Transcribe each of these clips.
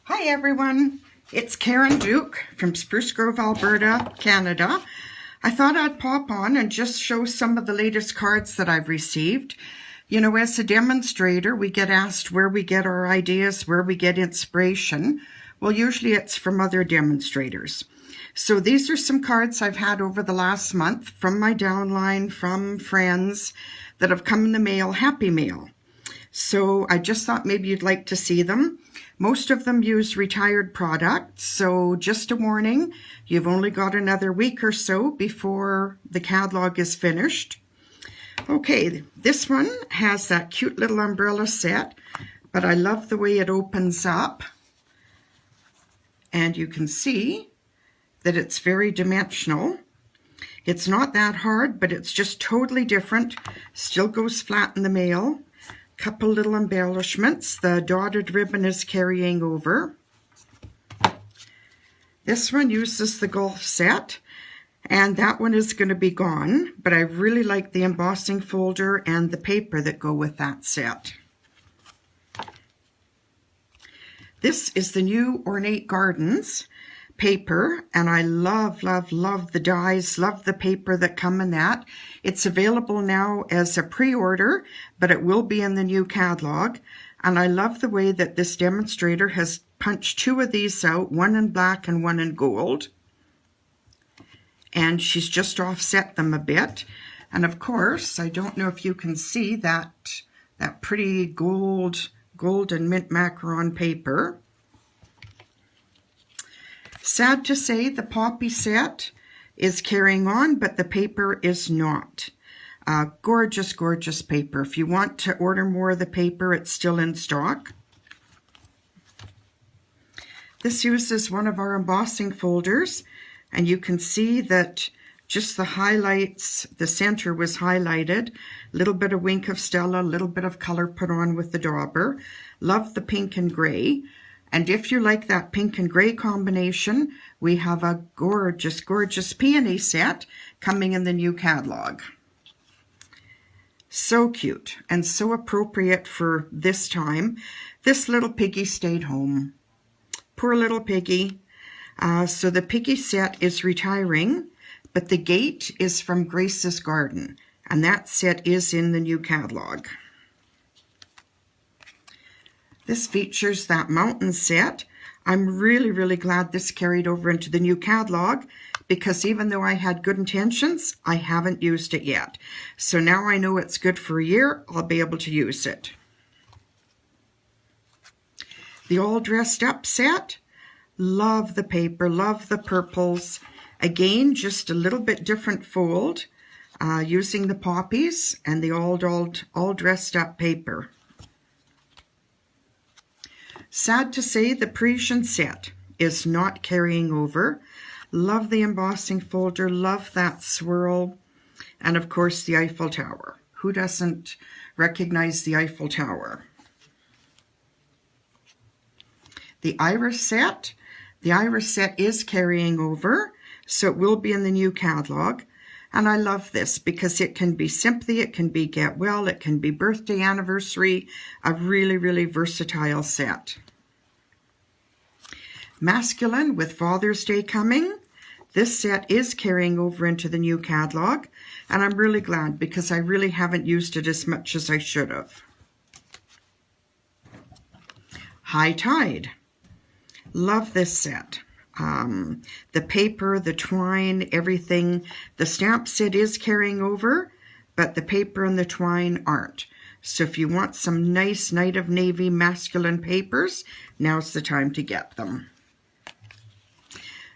Hi everyone, it's Karen Duke from Spruce Grove, Alberta, Canada. I thought I'd pop on and just show some of the latest cards that I've received. You know, as a demonstrator, we get asked where we get our ideas, where we get inspiration. Well, usually it's from other demonstrators. So these are some cards I've had over the last month from my downline, from friends that have come in the mail, Happy Mail. So I just thought maybe you'd like to see them. Most of them use retired products, so just a warning, you've only got another week or so before the catalog is finished. Okay, this one has that cute little umbrella set, but I love the way it opens up. And you can see that it's very dimensional. It's not that hard, but it's just totally different. Still goes flat in the mail. Couple little embellishments. The dotted ribbon is carrying over. This one uses the golf set, and that one is going to be gone, but I really like the embossing folder and the paper that go with that set. This is the new Ornate Gardens paper, and I love the dies, love the paper that come in that. It's available now as a pre-order, but it will be in the new catalog. And I love the way that this demonstrator has punched two of these out, one in black and one in gold. And she's just offset them a bit. And of course, I don't know if you can see that pretty golden mint macaron paper. Sad to say, the Poppy set is carrying on, but the paper is not. Gorgeous, gorgeous paper. If you want to order more of the paper, it's still in stock. This uses one of our embossing folders, and you can see that just the highlights, the center was highlighted. A little bit of Wink of Stella, a little bit of color put on with the dauber. Love the pink and gray. And if you like that pink and gray combination, we have a gorgeous, gorgeous peony set coming in the new catalog. So cute and so appropriate for this time. This little piggy stayed home. Poor little piggy. So the piggy set is retiring, but the gate is from Grace's Garden, and that set is in the new catalog. This features that mountain set. I'm really glad this carried over into the new catalog, because even though I had good intentions, I haven't used it yet. So now I know it's good for a year, I'll be able to use it. The All Dressed Up set. Love the paper, love the purples. Again, just a little bit different fold, using the poppies and the all dressed up paper. Sad to say, the Parisian set is not carrying over. Love the embossing folder, love that swirl, and of course the Eiffel Tower. Who doesn't recognize the Eiffel Tower? The Iris set. The Iris set is carrying over, so it will be in the new catalog. And I love this because it can be Sympathy, it can be Get Well, it can be Birthday Anniversary, a really versatile set. Masculine with Father's Day coming. This set is carrying over into the new catalog, and I'm really glad because I really haven't used it as much as I should have. High Tide. Love this set. The paper, the twine, everything. The stamp set is carrying over, but the paper and the twine aren't. So if you want some nice Night of Navy masculine papers, now's the time to get them.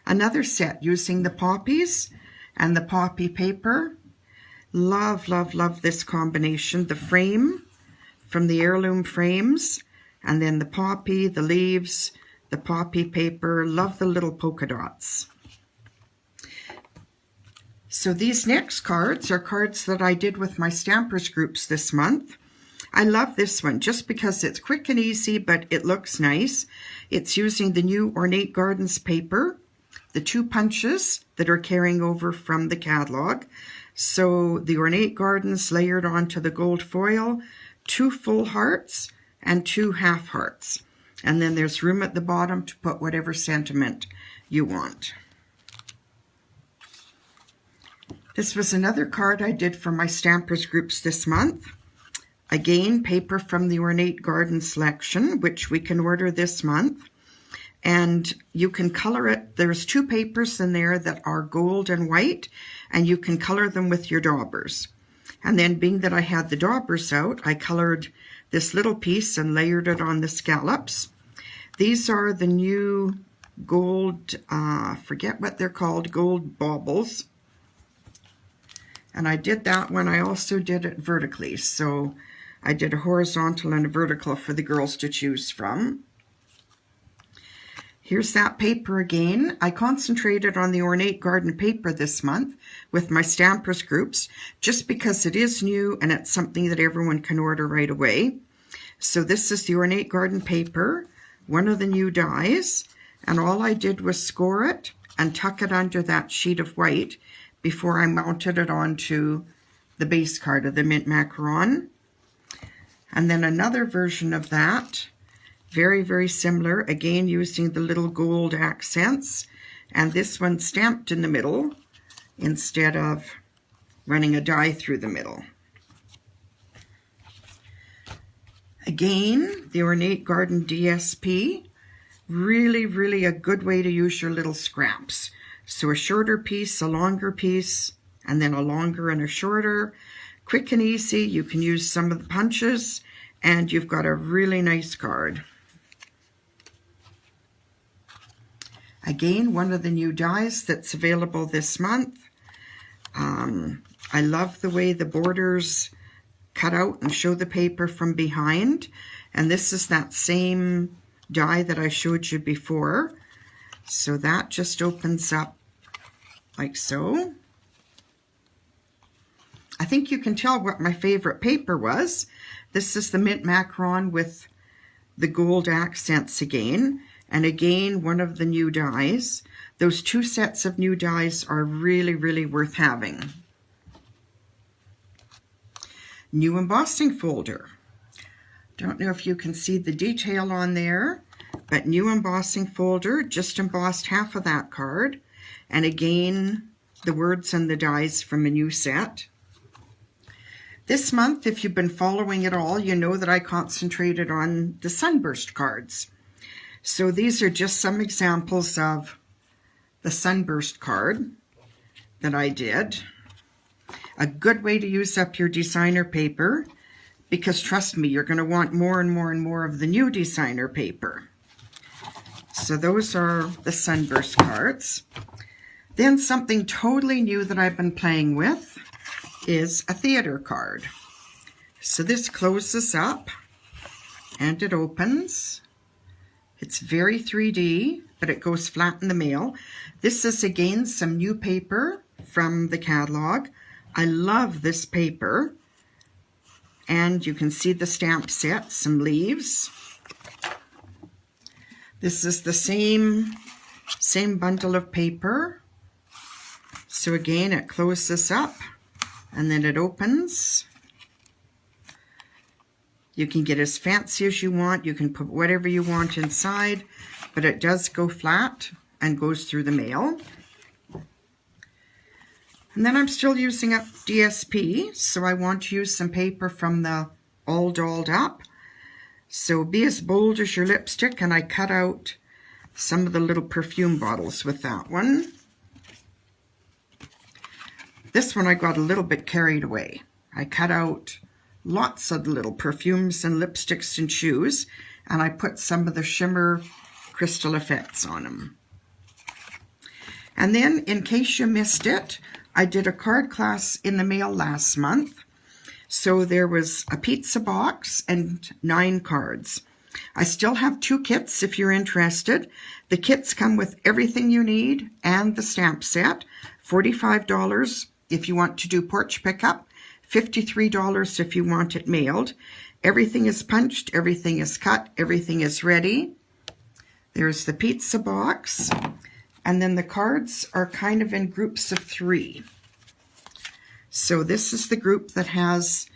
Another set using the poppies and the poppy paper. Love this combination. The frame from the heirloom frames, and then the poppy, the leaves, the poppy paper. Love the little polka dots. So these next cards are cards that I did with my Stampers groups this month. I love this one just because it's quick and easy, but it looks nice. It's using the new Ornate Gardens paper, the two punches that are carrying over from the catalog. So the Ornate Gardens layered onto the gold foil, 2 full hearts and 2 half hearts. And then there's room at the bottom to put whatever sentiment you want. This was another card I did for my Stampers groups this month. Again, paper from the Ornate Garden selection, which we can order this month. And you can color it. There's 2 papers in there that are gold and white, and you can color them with your daubers. And then being that I had the daubers out, I colored this little piece and layered it on the scallops. These are the new gold, forget what they're called, gold baubles. And I did that one. I also did it vertically. So I did a horizontal and a vertical for the girls to choose from. Here's that paper again. I concentrated on the Ornate Garden paper this month with my Stampers groups, just because it is new and it's something that everyone can order right away. So this is the Ornate Garden paper, one of the new dies, and all I did was score it and tuck it under that sheet of white before I mounted it onto the base card of the Mint Macaron. And then another version of that, very, very similar, again using the little gold accents, and this one stamped in the middle instead of running a die through the middle. Again, the Ornate Garden DSP, really, really a good way to use your little scraps. So a shorter piece, a longer piece, and then a longer and a shorter. Quick and easy. You can use some of the punches, and you've got a really nice card. Again, one of the new dies that's available this month. I love the way the borders cut out and show the paper from behind. And this is that same die that I showed you before. So that just opens up like so. I think you can tell what my favorite paper was. This is the Mint Macaron with the gold accents again. And again, one of the new dies. Those 2 sets of new dies are really, really worth having. New embossing folder. Don't know if you can see the detail on there, but new embossing folder, just embossed half of that card. And again, the words and the dies from a new set. This month, if you've been following it all, you know that I concentrated on the Sunburst cards. So these are just some examples of the Sunburst card that I did. A good way to use up your designer paper, because trust me, you're going to want more and more and more of the new designer paper. So those are the Sunburst cards. Then something totally new that I've been playing with is a theater card. So this closes up and it opens. It's very 3D, but it goes flat in the mail. This is again some new paper from the catalog. I love this paper. And you can see the stamp set, some leaves. This is the same bundle of paper. So again, it closes up and then it opens. You can get as fancy as you want. You can put whatever you want inside, but it does go flat and goes through the mail. And then I'm still using up DSP, so I want to use some paper from the All Dolled Up. So be as bold as your lipstick, and I cut out some of the little perfume bottles with that one. This one I got a little bit carried away. I cut out lots of little perfumes and lipsticks and shoes, and I put some of the shimmer crystal effects on them. And then, in case you missed it, I did a card class in the mail last month. So there was a pizza box and 9 cards. I still have 2 kits if you're interested. The kits come with everything you need and the stamp set. $45 if you want to do porch pickup. $53 if you want it mailed. Everything is punched, everything is cut, everything is ready. There's the pizza box. And then the cards are kind of in groups of 3. So this is the group that has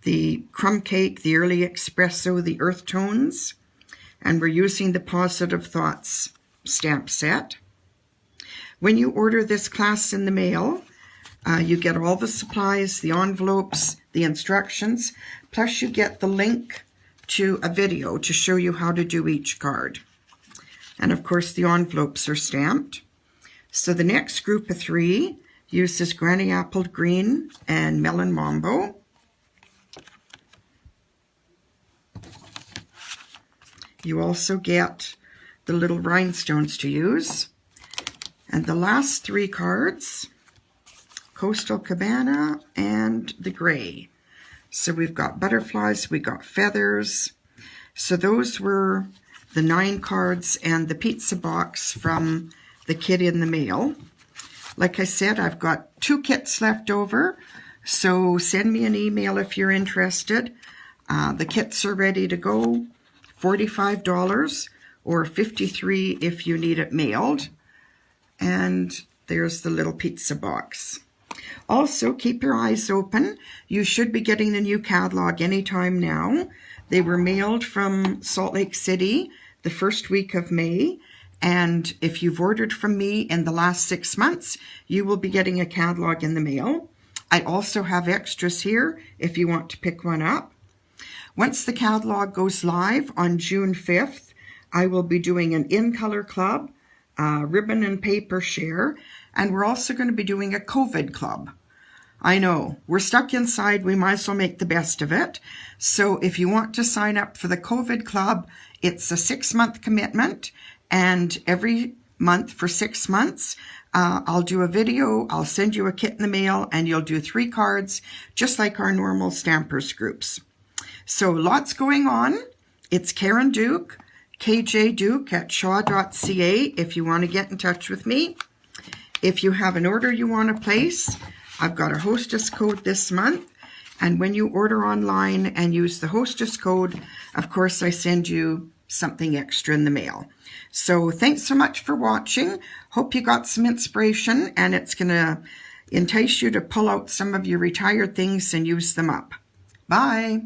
the crumb cake, the early espresso, the earth tones. and we're using the Positive Thoughts stamp set. When you order this class in the mail, you get all the supplies, the envelopes, the instructions, plus you get the link to a video to show you how to do each card. And of course the envelopes are stamped. So the next group of 3 uses Granny Apple Green and Melon Mambo. You also get the little rhinestones to use. And the last 3 cards, Coastal Cabana and the Gray. So we've got butterflies, we got feathers. So those were the 9 cards and the pizza box from the kit in the mail. Like I said, I've got 2 kits left over, so send me an email if you're interested. The kits are ready to go, $45 or $53 if you need it mailed. And there's the little pizza box. Also, keep your eyes open. You should be getting the new catalog anytime now. They were mailed from Salt Lake City the first week of May. And if you've ordered from me in the last 6 months, you will be getting a catalog in the mail. I also have extras here if you want to pick one up. Once the catalog goes live on June 5th, I will be doing an in-color club, ribbon and paper share, and we're also going to be doing a COVID club. I know, we're stuck inside, we might as well make the best of it. So if you want to sign up for the COVID club, it's a 6-month commitment, and every month for 6 months, I'll do a video, I'll send you a kit in the mail, and you'll do 3 cards, just like our normal Stampers groups. So lots going on. It's Karen Duke, KJ Duke at shaw.ca if you want to get in touch with me. If you have an order you want to place, I've got a hostess code this month. And when you order online and use the hostess code, of course, I send you something extra in the mail. So thanks so much for watching. Hope you got some inspiration, and it's going to entice you to pull out some of your retired things and use them up. Bye.